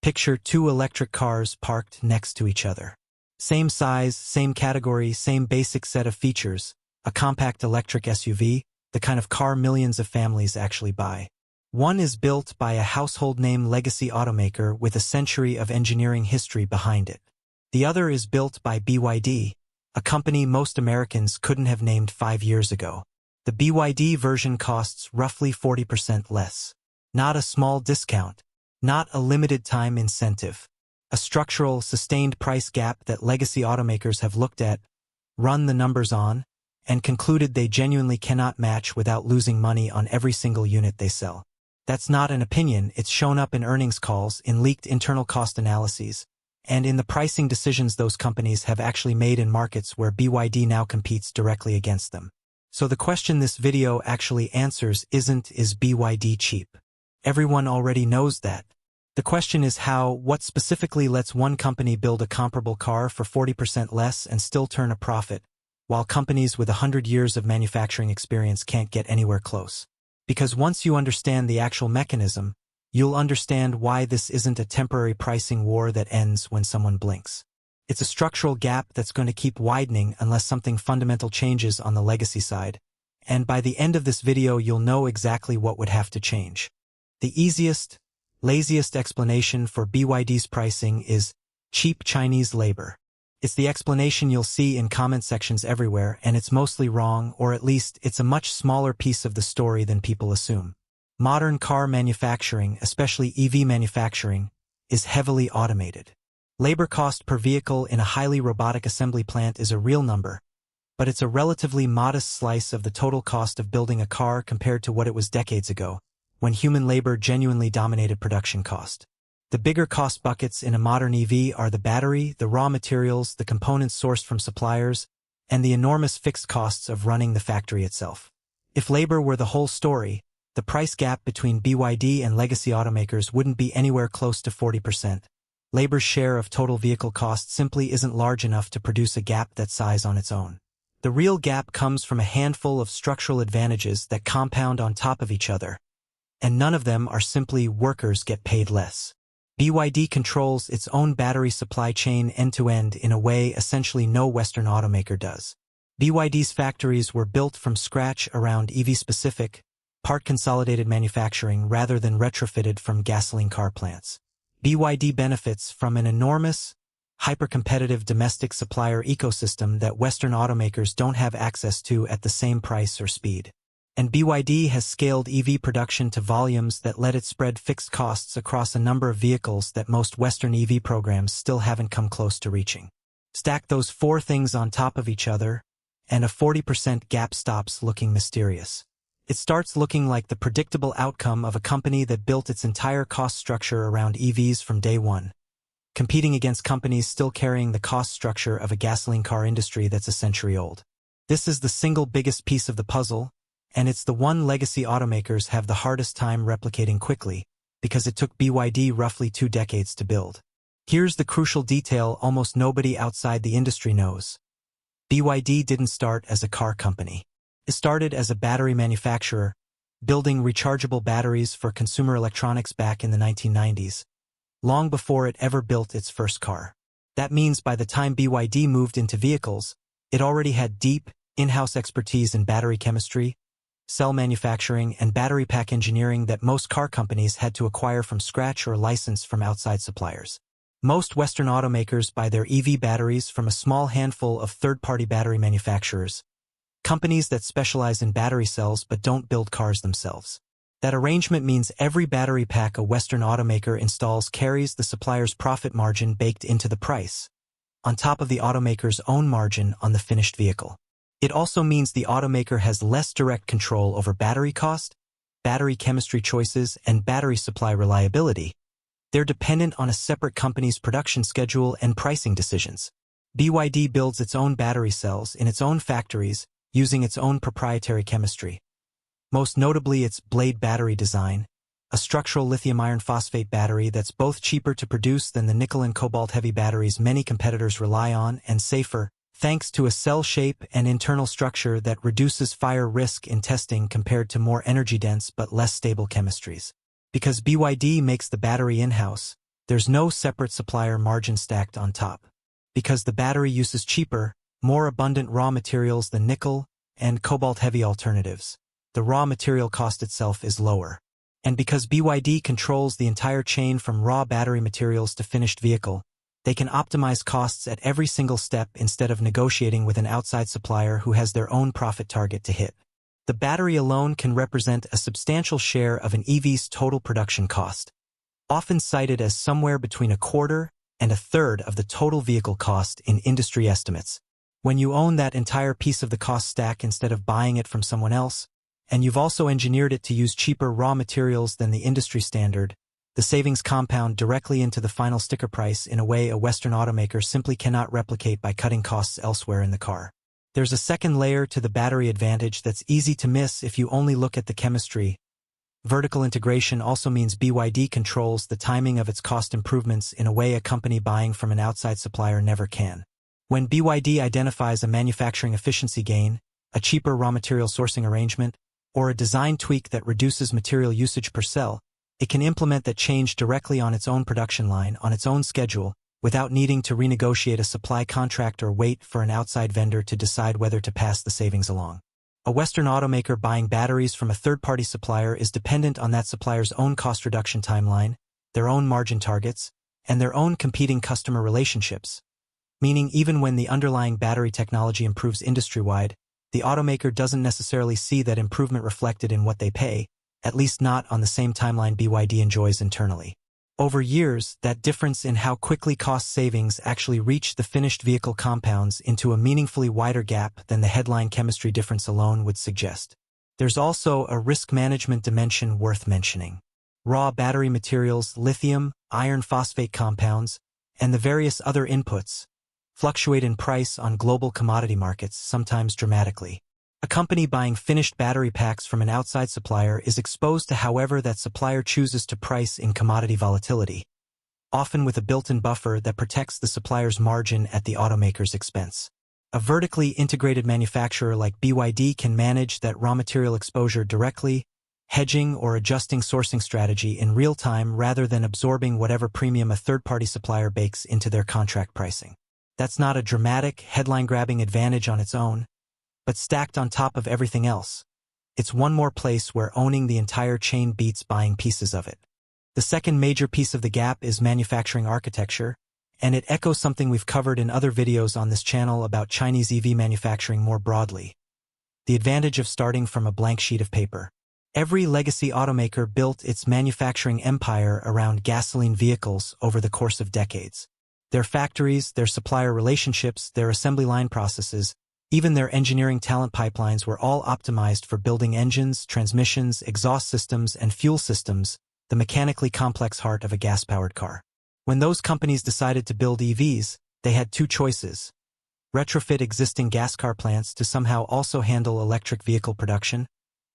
Picture two electric cars parked next to each other. Same size, same category, same basic set of features, a compact electric SUV, the kind of car millions of families actually buy. One is built by a household name legacy automaker with a century of engineering history behind it. The other is built by BYD, a company most Americans couldn't have named 5 years ago. The BYD version costs roughly 40% less. Not a small discount. Not a limited time incentive. A structural, sustained price gap that legacy automakers have looked at, run the numbers on, and concluded they genuinely cannot match without losing money on every single unit they sell. That's not an opinion, it's shown up in earnings calls, in leaked internal cost analyses, and in the pricing decisions those companies have actually made in markets where BYD now competes directly against them. So the question this video actually answers isn't, is BYD cheap? Everyone already knows that. The question is what specifically lets one company build a comparable car for 40% less and still turn a profit, while companies with 100 years of manufacturing experience can't get anywhere close. Because once you understand the actual mechanism, you'll understand why this isn't a temporary pricing war that ends when someone blinks. It's a structural gap that's going to keep widening unless something fundamental changes on the legacy side, and by the end of this video you'll know exactly what would have to change. The easiest, laziest explanation for BYD's pricing is cheap Chinese labor. It's the explanation you'll see in comment sections everywhere, and it's mostly wrong, or at least it's a much smaller piece of the story than people assume. Modern car manufacturing, especially EV manufacturing, is heavily automated. Labor cost per vehicle in a highly robotic assembly plant is a real number, but it's a relatively modest slice of the total cost of building a car compared to what it was decades ago, when human labor genuinely dominated production cost. The bigger cost buckets in a modern EV are the battery, the raw materials, the components sourced from suppliers, and the enormous fixed costs of running the factory itself. If labor were the whole story, the price gap between BYD and legacy automakers wouldn't be anywhere close to 40%. Labor's share of total vehicle cost simply isn't large enough to produce a gap that size on its own. The real gap comes from a handful of structural advantages that compound on top of each other, and none of them are simply workers get paid less. BYD controls its own battery supply chain end-to-end in a way essentially no Western automaker does. BYD's factories were built from scratch around EV-specific, part-consolidated manufacturing rather than retrofitted from gasoline car plants. BYD benefits from an enormous, hyper-competitive domestic supplier ecosystem that Western automakers don't have access to at the same price or speed. And BYD has scaled EV production to volumes that let it spread fixed costs across a number of vehicles that most Western EV programs still haven't come close to reaching. Stack those four things on top of each other, and a 40% gap stops looking mysterious. It starts looking like the predictable outcome of a company that built its entire cost structure around EVs from day one, competing against companies still carrying the cost structure of a gasoline car industry that's a century old. This is the single biggest piece of the puzzle, and it's the one legacy automakers have the hardest time replicating quickly, because it took BYD roughly 2 decades to build. Here's the crucial detail almost nobody outside the industry knows. BYD didn't start as a car company. It started as a battery manufacturer, building rechargeable batteries for consumer electronics back in the 1990s, long before it ever built its first car. That means by the time BYD moved into vehicles, it already had deep, in-house expertise in battery chemistry, cell manufacturing, and battery pack engineering that most car companies had to acquire from scratch or license from outside suppliers. Most Western automakers buy their EV batteries from a small handful of third-party battery manufacturers, companies that specialize in battery cells but don't build cars themselves. That arrangement means every battery pack a Western automaker installs carries the supplier's profit margin baked into the price, on top of the automaker's own margin on the finished vehicle. It also means the automaker has less direct control over battery cost, battery chemistry choices, and battery supply reliability. They're dependent on a separate company's production schedule and pricing decisions. BYD builds its own battery cells in its own factories using its own proprietary chemistry. Most notably its Blade battery design, a structural lithium iron phosphate battery that's both cheaper to produce than the nickel and cobalt heavy batteries many competitors rely on, and safer, thanks to a cell shape and internal structure that reduces fire risk in testing compared to more energy-dense but less stable chemistries. Because BYD makes the battery in-house, There's no separate supplier margin stacked on top. Because the battery uses cheaper, more abundant raw materials than nickel and cobalt-heavy alternatives, the raw material cost itself is lower. And because BYD controls the entire chain from raw battery materials to finished vehicle, they can optimize costs at every single step instead of negotiating with an outside supplier who has their own profit target to hit. The battery alone can represent a substantial share of an EV's total production cost, often cited as somewhere between a quarter and a third of the total vehicle cost in industry estimates. When you own that entire piece of the cost stack instead of buying it from someone else, and you've also engineered it to use cheaper raw materials than the industry standard, the savings compound directly into the final sticker price in a way a Western automaker simply cannot replicate by cutting costs elsewhere in the car. There's a second layer to the battery advantage that's easy to miss if you only look at the chemistry. Vertical integration also means BYD controls the timing of its cost improvements in a way a company buying from an outside supplier never can. When BYD identifies a manufacturing efficiency gain, a cheaper raw material sourcing arrangement, or a design tweak that reduces material usage per cell, it can implement that change directly on its own production line, on its own schedule, without needing to renegotiate a supply contract or wait for an outside vendor to decide whether to pass the savings along. A Western automaker buying batteries from a third-party supplier is dependent on that supplier's own cost reduction timeline, their own margin targets, and their own competing customer relationships, meaning even when the underlying battery technology improves industry-wide, the automaker doesn't necessarily see that improvement reflected in what they pay, at least not on the same timeline BYD enjoys internally. Over years, that difference in how quickly cost savings actually reach the finished vehicle compounds into a meaningfully wider gap than the headline chemistry difference alone would suggest. There's also a risk management dimension worth mentioning. Raw battery materials, lithium, iron phosphate compounds, and the various other inputs fluctuate in price on global commodity markets, sometimes dramatically. A company buying finished battery packs from an outside supplier is exposed to however that supplier chooses to price in commodity volatility, often with a built-in buffer that protects the supplier's margin at the automaker's expense. A vertically integrated manufacturer like BYD can manage that raw material exposure directly, hedging or adjusting sourcing strategy in real time rather than absorbing whatever premium a third-party supplier bakes into their contract pricing. That's not a dramatic, headline-grabbing advantage on its own, but stacked on top of everything else, it's one more place where owning the entire chain beats buying pieces of it. The second major piece of the gap is manufacturing architecture, and it echoes something we've covered in other videos on this channel about Chinese EV manufacturing more broadly. The advantage of starting from a blank sheet of paper. Every legacy automaker built its manufacturing empire around gasoline vehicles over the course of decades. Their factories, their supplier relationships, their assembly line processes, even their engineering talent pipelines were all optimized for building engines, transmissions, exhaust systems, and fuel systems, the mechanically complex heart of a gas-powered car. When those companies decided to build EVs, they had two choices: retrofit existing gas car plants to somehow also handle electric vehicle production,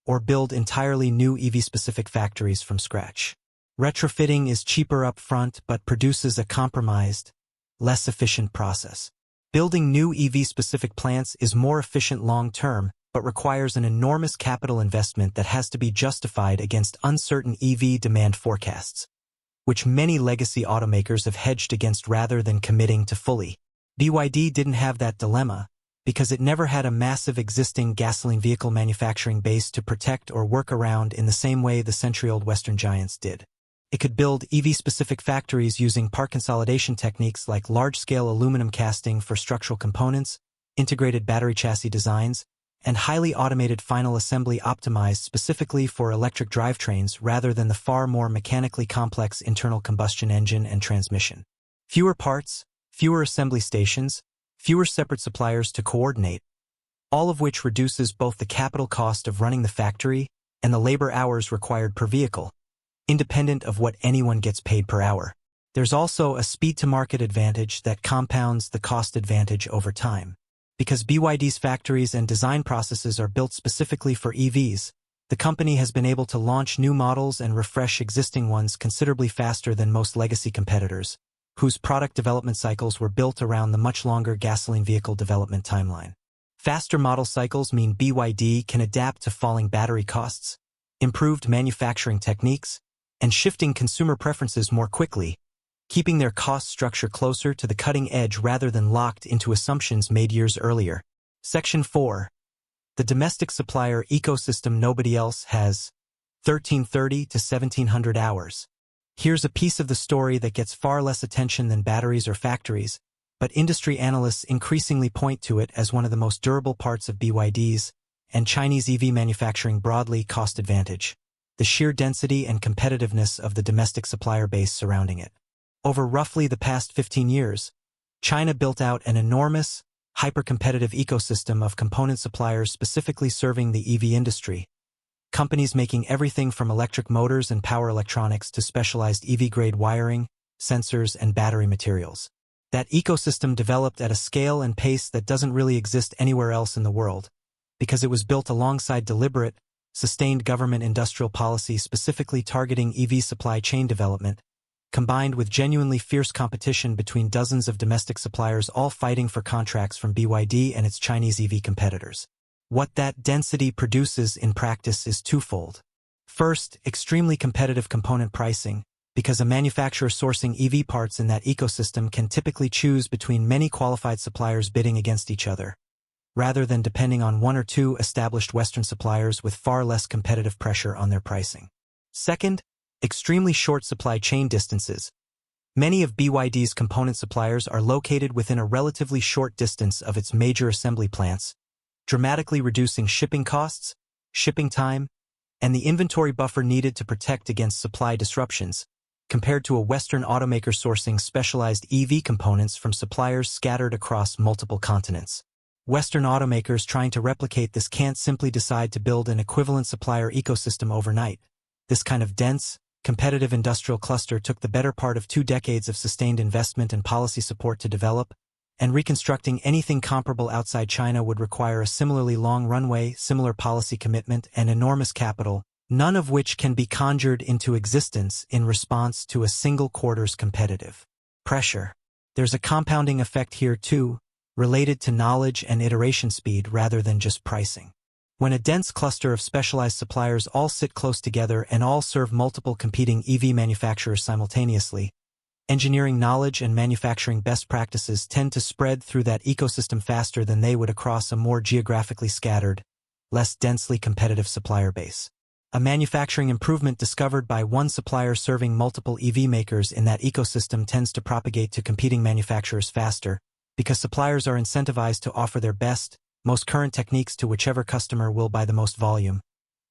or build entirely new EV-specific factories from scratch. Retrofitting is cheaper up front but produces a compromised, less efficient process. Building new EV-specific plants is more efficient long-term, but requires an enormous capital investment that has to be justified against uncertain EV demand forecasts, which many legacy automakers have hedged against rather than committing to fully. BYD didn't have that dilemma, because it never had a massive existing gasoline vehicle manufacturing base to protect or work around in the same way the century-old Western giants did. It could build EV-specific factories using part consolidation techniques like large-scale aluminum casting for structural components, integrated battery chassis designs, and highly automated final assembly optimized specifically for electric drivetrains rather than the far more mechanically complex internal combustion engine and transmission. Fewer parts, fewer assembly stations, fewer separate suppliers to coordinate, all of which reduces both the capital cost of running the factory and the labor hours required per vehicle, independent of what anyone gets paid per hour. There's also a speed-to-market advantage that compounds the cost advantage over time. Because BYD's factories and design processes are built specifically for EVs, the company has been able to launch new models and refresh existing ones considerably faster than most legacy competitors, whose product development cycles were built around the much longer gasoline vehicle development timeline. Faster model cycles mean BYD can adapt to falling battery costs, improved manufacturing techniques, and shifting consumer preferences more quickly, keeping their cost structure closer to the cutting edge rather than locked into assumptions made years earlier. Section 4. The domestic supplier ecosystem. Nobody else has 1330 to 1700 hours. Here's a piece of the story that gets far less attention than batteries or factories, but industry analysts increasingly point to it as one of the most durable parts of BYD's and Chinese EV manufacturing broadly cost advantage, the sheer density and competitiveness of the domestic supplier base surrounding it. Over roughly the past 15 years, China built out an enormous, hyper-competitive ecosystem of component suppliers specifically serving the EV industry. Companies making everything from electric motors and power electronics to specialized EV-grade wiring, sensors, and battery materials. That ecosystem developed at a scale and pace that doesn't really exist anywhere else in the world, because it was built alongside deliberate, sustained government industrial policy specifically targeting EV supply chain development, combined with genuinely fierce competition between dozens of domestic suppliers all fighting for contracts from BYD and its Chinese EV competitors. What that density produces in practice is twofold. First, extremely competitive component pricing, because a manufacturer sourcing EV parts in that ecosystem can typically choose between many qualified suppliers bidding against each other, rather than depending on one or two established Western suppliers with far less competitive pressure on their pricing. Second, extremely short supply chain distances. Many of BYD's component suppliers are located within a relatively short distance of its major assembly plants, dramatically reducing shipping costs, shipping time, and the inventory buffer needed to protect against supply disruptions, compared to a Western automaker sourcing specialized EV components from suppliers scattered across multiple continents. Western automakers trying to replicate this can't simply decide to build an equivalent supplier ecosystem overnight. This kind of dense, competitive industrial cluster took the better part of 2 decades of sustained investment and policy support to develop, and reconstructing anything comparable outside China would require a similarly long runway, similar policy commitment, and enormous capital, none of which can be conjured into existence in response to a single quarter's competitive pressure. There's a compounding effect here too, related to knowledge and iteration speed rather than just pricing. When a dense cluster of specialized suppliers all sit close together and all serve multiple competing EV manufacturers simultaneously, engineering knowledge and manufacturing best practices tend to spread through that ecosystem faster than they would across a more geographically scattered, less densely competitive supplier base. A manufacturing improvement discovered by one supplier serving multiple EV makers in that ecosystem tends to propagate to competing manufacturers faster, because suppliers are incentivized to offer their best, most current techniques to whichever customer will buy the most volume,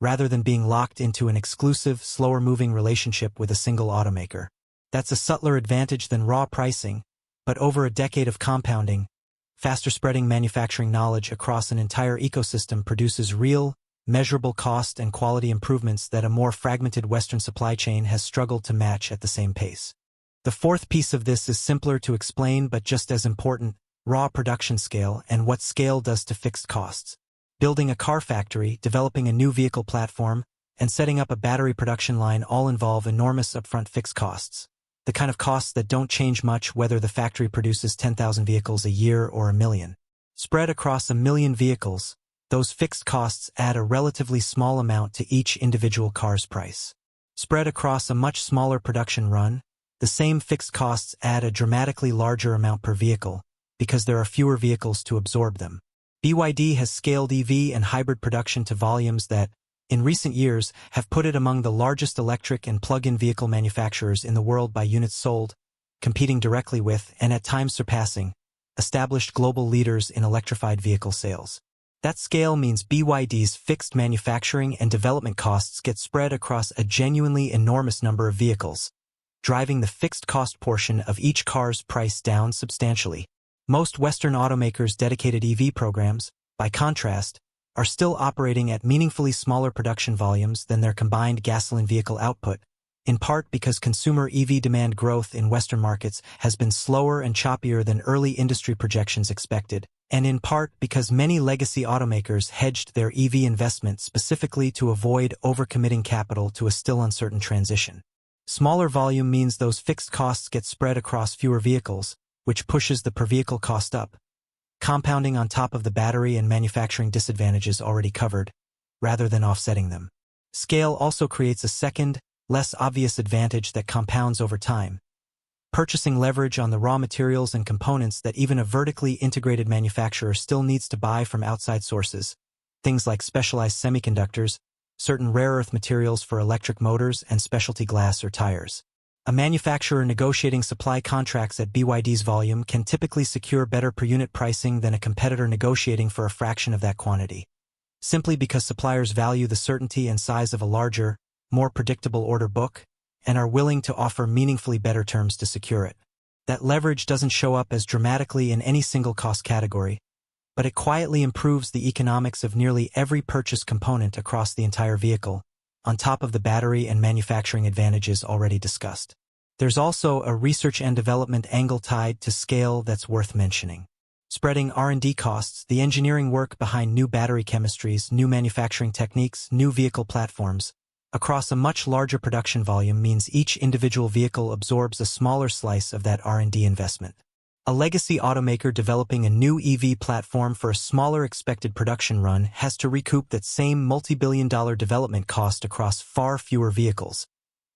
rather than being locked into an exclusive, slower-moving relationship with a single automaker. That's a subtler advantage than raw pricing, but over a decade of compounding, faster-spreading manufacturing knowledge across an entire ecosystem produces real, measurable cost and quality improvements that a more fragmented Western supply chain has struggled to match at the same pace. The fourth piece of this is simpler to explain but just as important: raw production scale and what scale does to fixed costs. Building a car factory, developing a new vehicle platform, and setting up a battery production line all involve enormous upfront fixed costs. The kind of costs that don't change much whether the factory produces 10,000 vehicles a year or a million. Spread across a million vehicles, those fixed costs add a relatively small amount to each individual car's price. Spread across a much smaller production run, the same fixed costs add a dramatically larger amount per vehicle, because there are fewer vehicles to absorb them. BYD has scaled EV and hybrid production to volumes that, in recent years, have put it among the largest electric and plug-in vehicle manufacturers in the world by units sold, competing directly with, and at times surpassing, established global leaders in electrified vehicle sales. That scale means BYD's fixed manufacturing and development costs get spread across a genuinely enormous number of vehicles, driving the fixed cost portion of each car's price down substantially. Most Western automakers' dedicated EV programs, by contrast, are still operating at meaningfully smaller production volumes than their combined gasoline vehicle output, in part because consumer EV demand growth in Western markets has been slower and choppier than early industry projections expected, and in part because many legacy automakers hedged their EV investment specifically to avoid overcommitting capital to a still uncertain transition. Smaller volume means those fixed costs get spread across fewer vehicles, which pushes the per-vehicle cost up, compounding on top of the battery and manufacturing disadvantages already covered, rather than offsetting them. Scale also creates a second, less obvious advantage that compounds over time. purchasing leverage on the raw materials and components that even a vertically integrated manufacturer still needs to buy from outside sources, things like specialized semiconductors, certain rare earth materials for electric motors, and specialty glass or tires. A manufacturer negotiating supply contracts at BYD's volume can typically secure better per-unit pricing than a competitor negotiating for a fraction of that quantity, simply because suppliers value the certainty and size of a larger, more predictable order book, and are willing to offer meaningfully better terms to secure it. That leverage doesn't show up as dramatically in any single cost category, but it quietly improves the economics of nearly every purchase component across the entire vehicle, on top of the battery and manufacturing advantages already discussed. There's also a research and development angle tied to scale that's worth mentioning. Spreading R&D costs, the engineering work behind new battery chemistries, new manufacturing techniques, new vehicle platforms, across a much larger production volume means each individual vehicle absorbs a smaller slice of that R&D investment. A legacy automaker developing a new EV platform for a smaller expected production run has to recoup that same multi-billion-dollar development cost across far fewer vehicles,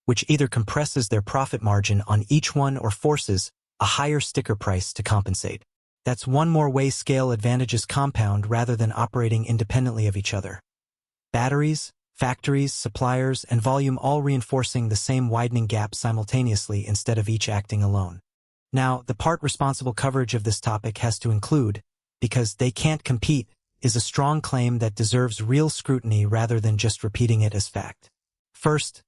which either compresses their profit margin on each one or forces a higher sticker price to compensate. That's one more way scale advantages compound rather than operating independently of each other. Batteries, factories, suppliers, and volume all reinforcing the same widening gap simultaneously instead of each acting alone. Now, the part responsible coverage of this topic has to include, because they can't compete, is a strong claim that deserves real scrutiny rather than just repeating it as fact. First,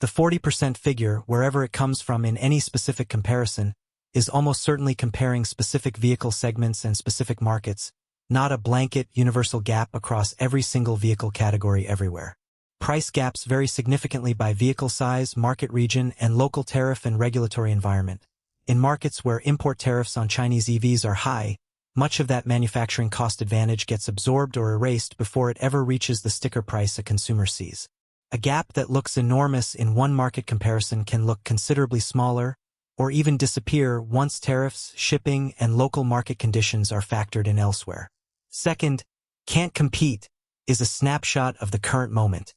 the 40% figure, wherever it comes from in any specific comparison, is almost certainly comparing specific vehicle segments and specific markets, not a blanket, universal gap across every single vehicle category everywhere. Price gaps vary significantly by vehicle size, market region, and local tariff and regulatory environment. In markets where import tariffs on Chinese EVs are high, much of that manufacturing cost advantage gets absorbed or erased before it ever reaches the sticker price a consumer sees. A gap that looks enormous in one market comparison can look considerably smaller, or even disappear once tariffs, shipping, and local market conditions are factored in elsewhere. Second, can't compete is a snapshot of the current moment,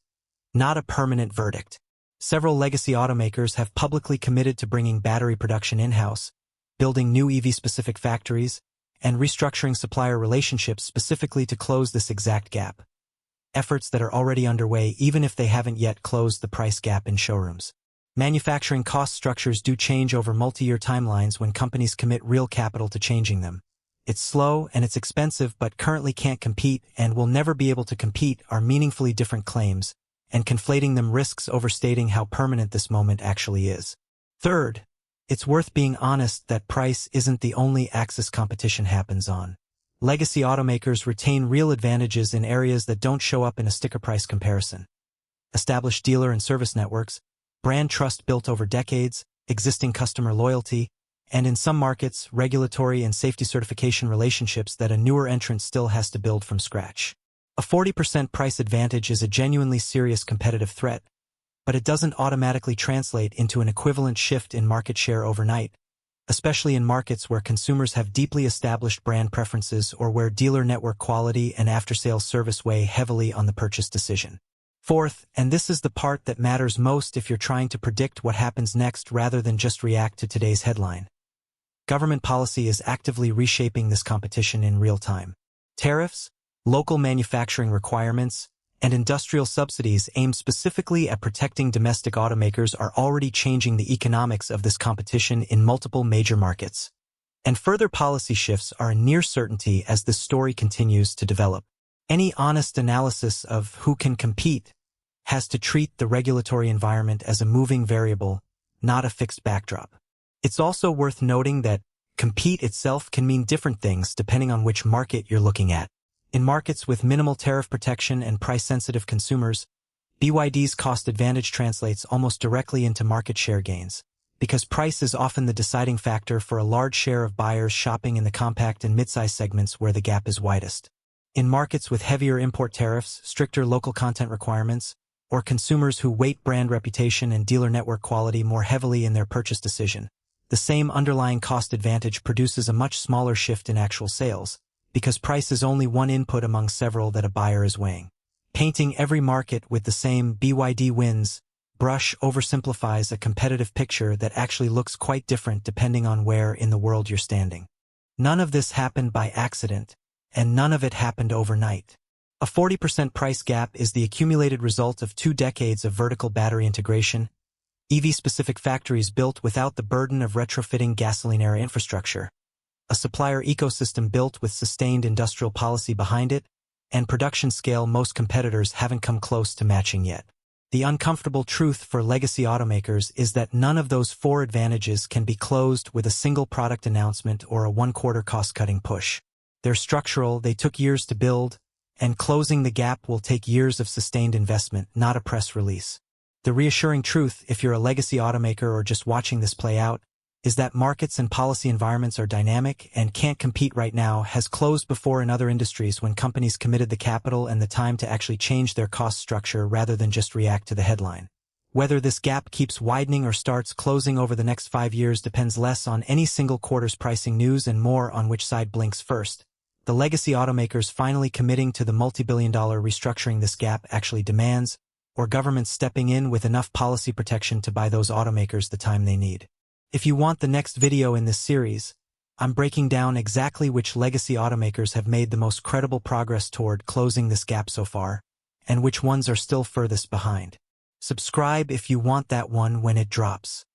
not a permanent verdict. Several legacy automakers have publicly committed to bringing battery production in-house, building new EV-specific factories, and restructuring supplier relationships specifically to close this exact gap. Efforts that are already underway even if they haven't yet closed the price gap in showrooms. Manufacturing cost structures do change over multi-year timelines when companies commit real capital to changing them. It's slow and it's expensive, but currently can't compete and will never be able to compete are meaningfully different claims, and conflating them risks overstating how permanent this moment actually is. Third, it's worth being honest that price isn't the only axis competition happens on. Legacy automakers retain real advantages in areas that don't show up in a sticker price comparison. Established dealer and service networks, brand trust built over decades, existing customer loyalty, and in some markets, regulatory and safety certification relationships that a newer entrant still has to build from scratch. A 40% price advantage is a genuinely serious competitive threat, but it doesn't automatically translate into an equivalent shift in market share overnight, especially in markets where consumers have deeply established brand preferences or where dealer network quality and after-sales service weigh heavily on the purchase decision. Fourth, and this is the part that matters most if you're trying to predict what happens next rather than just react to today's headline. Government policy is actively reshaping this competition in real time. Tariffs, local manufacturing requirements, and industrial subsidies aimed specifically at protecting domestic automakers are already changing the economics of this competition in multiple major markets. And further policy shifts are a near certainty as this story continues to develop. Any honest analysis of who can compete has to treat the regulatory environment as a moving variable, not a fixed backdrop. It's also worth noting that compete itself can mean different things depending on which market you're looking at. In markets with minimal tariff protection and price-sensitive consumers, BYD's cost advantage translates almost directly into market share gains, because price is often the deciding factor for a large share of buyers shopping in the compact and midsize segments where the gap is widest. In markets with heavier import tariffs, stricter local content requirements, or consumers who weight brand reputation and dealer network quality more heavily in their purchase decision, the same underlying cost advantage produces a much smaller shift in actual sales, because price is only one input among several that a buyer is weighing. Painting every market with the same BYD wins brush oversimplifies a competitive picture that actually looks quite different depending on where in the world you're standing. None of this happened by accident, and none of it happened overnight. A 40% price gap is the accumulated result of 2 decades of vertical battery integration, EV-specific factories built without the burden of retrofitting gasoline-era infrastructure, a supplier ecosystem built with sustained industrial policy behind it, and production scale most competitors haven't come close to matching yet. The uncomfortable truth for legacy automakers is that none of those 4 advantages can be closed with a single product announcement or a one-quarter cost-cutting push. They're structural, they took years to build, and closing the gap will take years of sustained investment, not a press release. The reassuring truth, if you're a legacy automaker or just watching this play out, is that markets and policy environments are dynamic and can't compete right now has closed before in other industries when companies committed the capital and the time to actually change their cost structure rather than just react to the headline. Whether this gap keeps widening or starts closing over the next 5 years depends less on any single quarter's pricing news and more on which side blinks first. The legacy automakers finally committing to the multi-billion-dollar restructuring this gap actually demands, or governments stepping in with enough policy protection to buy those automakers the time they need. If you want the next video in this series, I'm breaking down exactly which legacy automakers have made the most credible progress toward closing this gap so far, and which ones are still furthest behind. Subscribe if you want that one when it drops.